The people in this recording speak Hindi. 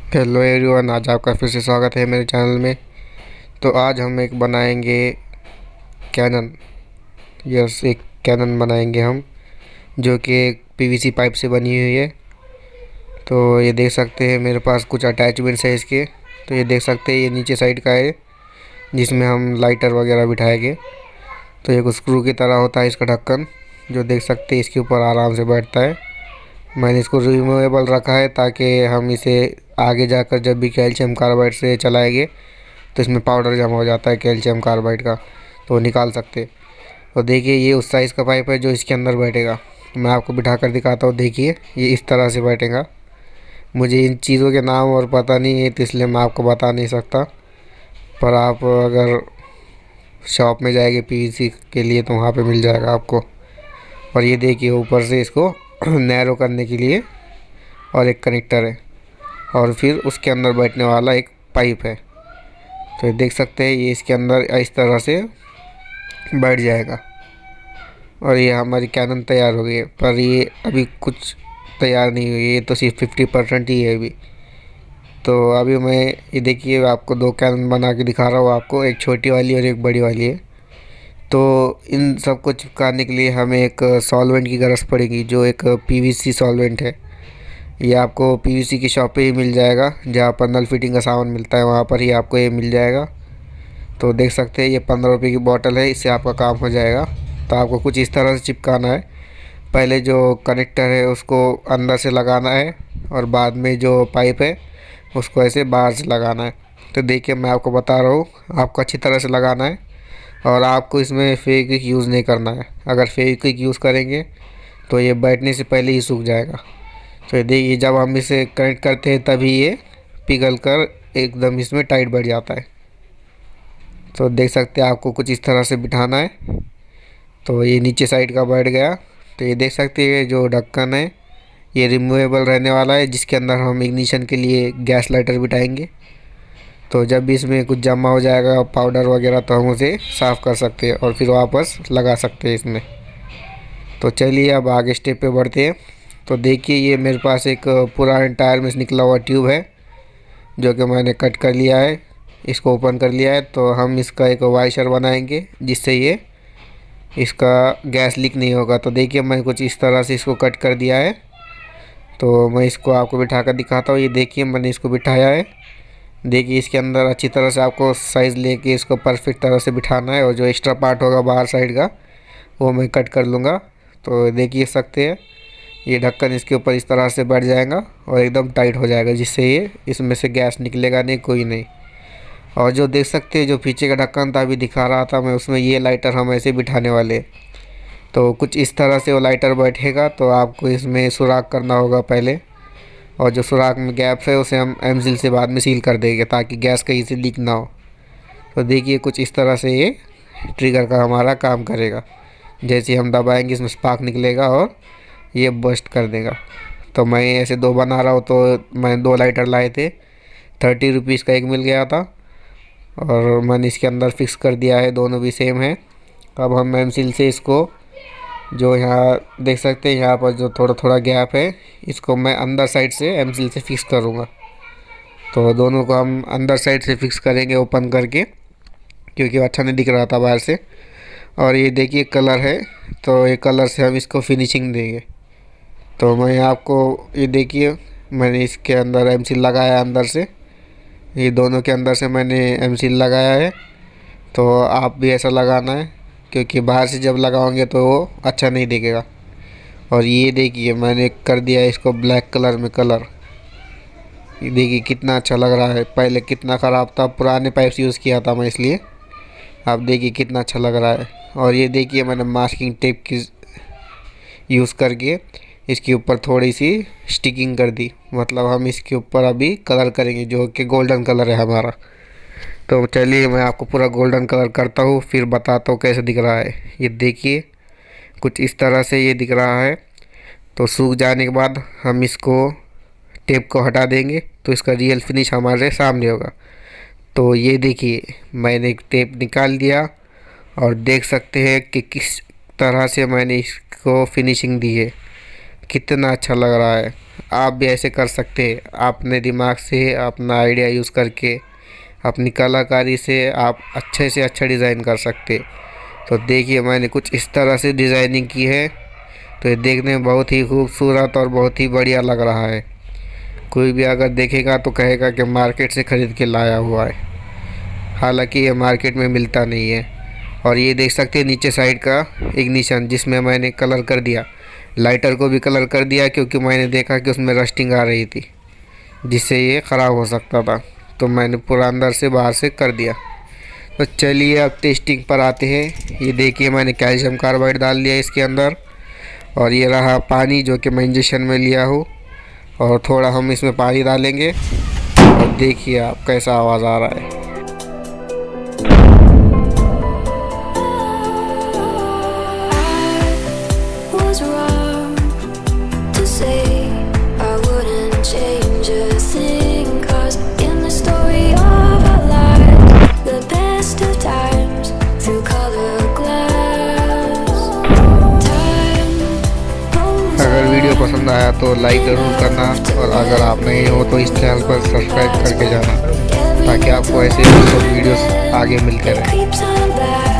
हेलो एवरीवन, आज आपका फिर से स्वागत है मेरे चैनल में। तो आज हम एक बनाएंगे कैनन। यस, एक कैनन बनाएंगे हम, जो कि एक पीवीसी पाइप से बनी हुई है। तो ये देख सकते हैं मेरे पास कुछ अटैचमेंट्स है इसके। तो ये देख सकते हैं, ये नीचे साइड का है जिसमें हम लाइटर वगैरह बिठाएंगे। तो एक स्क्रू की तरह होता है इसका ढक्कन, जो देख सकते हैं इसके ऊपर आराम से बैठता है। मैंने इसको रिमूवेबल रखा है ताकि हम इसे आगे जाकर जब भी कैल्शियम कार्बाइड से चलाएंगे तो इसमें पाउडर जमा हो जाता है कैल्शियम कार्बाइड का, तो निकाल सकते। और देखिए, ये उस साइज़ का पाइप है जो इसके अंदर बैठेगा। मैं आपको बिठा कर दिखाता हूँ। देखिए, ये इस तरह से बैठेगा। मुझे इन चीज़ों के नाम और पता नहीं है, तो इसलिए मैं आपको बता नहीं सकता। पर आप अगर शॉप में जाएंगे पीवीसी के लिए तो वहाँ पे मिल जाएगा आपको। और ये देखिए, ऊपर से इसको नैरो करने के लिए और एक कनेक्टर है, और फिर उसके अंदर बैठने वाला एक पाइप है। तो ये देख सकते हैं, ये इसके अंदर इस तरह से बैठ जाएगा। और ये हमारी कैनन तैयार हो गई है, पर ये अभी कुछ तैयार नहीं हुई है, ये तो सिर्फ 50% ही है अभी। तो अभी मैं ये देखिए आपको दो कैनन बना के दिखा रहा हूँ आपको, एक छोटी वाली और एक बड़ी वाली है। तो इन सब को चिपकाने के लिए हमें एक सॉल्वेंट की ज़रूरत पड़ेगी, जो एक पीवीसी सॉल्वेंट है। ये आपको पीवीसी की शॉप पे ही मिल जाएगा, जहाँ पर नल फिटिंग का सामान मिलता है वहाँ पर ही आपको ये मिल जाएगा। तो देख सकते हैं, ये 15 रुपये की बोतल है, इससे आपका काम हो जाएगा। तो आपको कुछ इस तरह से चिपकाना है। पहले जो कनेक्टर है उसको अंदर से लगाना है, और बाद में जो पाइप है उसको ऐसे बाहर से लगाना है। तो देखिए, मैं आपको बता रहा हूँ, आपको अच्छी तरह से लगाना है। और आपको इसमें फेविक्विक यूज़ नहीं करना है। अगर फेविक्विक यूज़ करेंगे तो ये बैठने से पहले ही सूख जाएगा। तो ये देखिए, जब हम इसे कनेक्ट करते हैं तभी ये पिघल कर एकदम इसमें टाइट बैठ जाता है। तो देख सकते हैं, आपको कुछ इस तरह से बिठाना है। तो ये नीचे साइड का बैठ गया। तो ये देख सकते हैं, जो ढक्कन है ये रिमूवेबल रहने वाला है, जिसके अंदर हम इग्निशन के लिए गैस लाइटर बिठाएंगे। तो जब भी इसमें कुछ जमा हो जाएगा पाउडर वगैरह, तो हम उसे साफ़ कर सकते हैं और फिर वापस लगा सकते हैं इसमें। तो चलिए अब आगे स्टेप पे बढ़ते हैं। तो देखिए, ये मेरे पास एक पुराने टायर में से निकला हुआ ट्यूब है, जो कि मैंने कट कर लिया है, इसको ओपन कर लिया है। तो हम इसका एक वाइशर बनाएंगे, जिससे ये इसका गैस लीक नहीं होगा। तो देखिए, मैं कुछ इस तरह से इसको कट कर दिया है। तो मैं इसको आपको बिठा कर दिखाता हूँ। ये देखिए, मैंने इसको बिठाया है। देखिए, इसके अंदर अच्छी तरह से आपको साइज़ लेके इसको परफेक्ट तरह से बिठाना है, और जो एक्स्ट्रा पार्ट होगा बाहर साइड का वो मैं कट कर लूँगा। तो देखिए सकते हैं, ये ढक्कन इसके ऊपर इस तरह से बैठ जाएगा और एकदम टाइट हो जाएगा, जिससे ये इसमें से गैस निकलेगा नहीं, कोई नहीं। और जो देख सकते हैं, जो पीछे का ढक्कन था अभी दिखा रहा था मैं, उसमें ये लाइटर हम ऐसे बिठाने वाले। तो कुछ इस तरह से वो लाइटर बैठेगा। तो आपको इसमें सुराख करना होगा पहले, और जो सुराख में गैप है उसे हम एमसील से बाद में सील कर देंगे, ताकि गैस कहीं से लीक ना हो। तो देखिए, कुछ इस तरह से ये ट्रिगर का हमारा काम करेगा। जैसे हम दबाएंगे इसमें स्पार्क निकलेगा और ये बस्ट कर देगा। तो मैं ऐसे दो बना रहा हूँ। तो मैंने दो लाइटर लाए थे, 30 रुपीज़ का एक मिल गया था, और मैंने इसके अंदर फिक्स कर दिया है, दोनों भी सेम है। अब हम एमसील से इसको, जो यहाँ देख सकते हैं यहाँ पर जो थोड़ा थोड़ा गैप है, इसको मैं अंदर साइड से एमसील से फिक्स करूँगा। तो दोनों को हम अंदर साइड से फिक्स करेंगे ओपन करके, क्योंकि अच्छा नहीं दिख रहा था बाहर से। और ये देखिए कलर है, तो ये कलर से हम इसको फिनिशिंग देंगे। तो मैं आपको ये देखिए, मैंने इसके अंदर एमसील लगाया अंदर से, ये दोनों के अंदर से मैंने एमसील लगाया है। तो आप भी ऐसा लगाना है, क्योंकि बाहर से जब लगाओगे तो वो अच्छा नहीं दिखेगा। और ये देखिए, मैंने कर दिया है इसको ब्लैक कलर में कलर। ये देखिए कितना अच्छा लग रहा है। पहले कितना ख़राब था, पुराने पाइप्स यूज़ किया था मैं, इसलिए आप देखिए कितना अच्छा लग रहा है। और ये देखिए, मैंने मास्किंग टेप की यूज़ करके इसके ऊपर थोड़ी सी स्टिकिंग कर दी। मतलब हम इसके ऊपर अभी कलर करेंगे, जो कि गोल्डन कलर है हमारा। तो चलिए, मैं आपको पूरा गोल्डन कलर करता हूँ, फिर बताता हूँ कैसे दिख रहा है। ये देखिए, कुछ इस तरह से ये दिख रहा है। तो सूख जाने के बाद हम इसको टेप को हटा देंगे, तो इसका रियल फिनिश हमारे सामने होगा। तो ये देखिए, मैंने एक टेप निकाल दिया, और देख सकते हैं कि किस तरह से मैंने इसको फिनिशिंग दी है, कितना अच्छा लग रहा है। आप भी ऐसे कर सकते हैं। अपने दिमाग से अपना आइडिया यूज़ करके अपनी कलाकारी से आप अच्छे से अच्छा डिज़ाइन कर सकते। तो देखिए मैंने कुछ इस तरह से डिज़ाइनिंग की है। तो ये देखने में बहुत ही खूबसूरत और बहुत ही बढ़िया लग रहा है। कोई भी अगर देखेगा तो कहेगा कि मार्केट से ख़रीद के लाया हुआ है, हालांकि ये मार्केट में मिलता नहीं है। और ये देख सकते हैं नीचे साइड का इग्निशन, जिसमें मैंने कलर कर दिया, लाइटर को भी कलर कर दिया, क्योंकि मैंने देखा कि उसमें रस्टिंग आ रही थी जिससे ये ख़राब हो सकता था। तो मैंने पूरा अंदर से बाहर से कर दिया। तो चलिए अब टेस्टिंग पर आते हैं। ये देखिए मैंने कैल्शियम कार्बाइड डाल दिया इसके अंदर, और ये रहा पानी जो कि मैं इंजेक्शन में लिया हूँ। और थोड़ा हम इसमें पानी डालेंगे और देखिए आप कैसा आवाज़ आ रहा है। अगर वीडियो पसंद आया तो लाइक ज़रूर करना, और अगर आप नए हो तो इस चैनल पर सब्सक्राइब करके जाना, ताकि आपको ऐसे वीडियोस आगे मिलते रहें।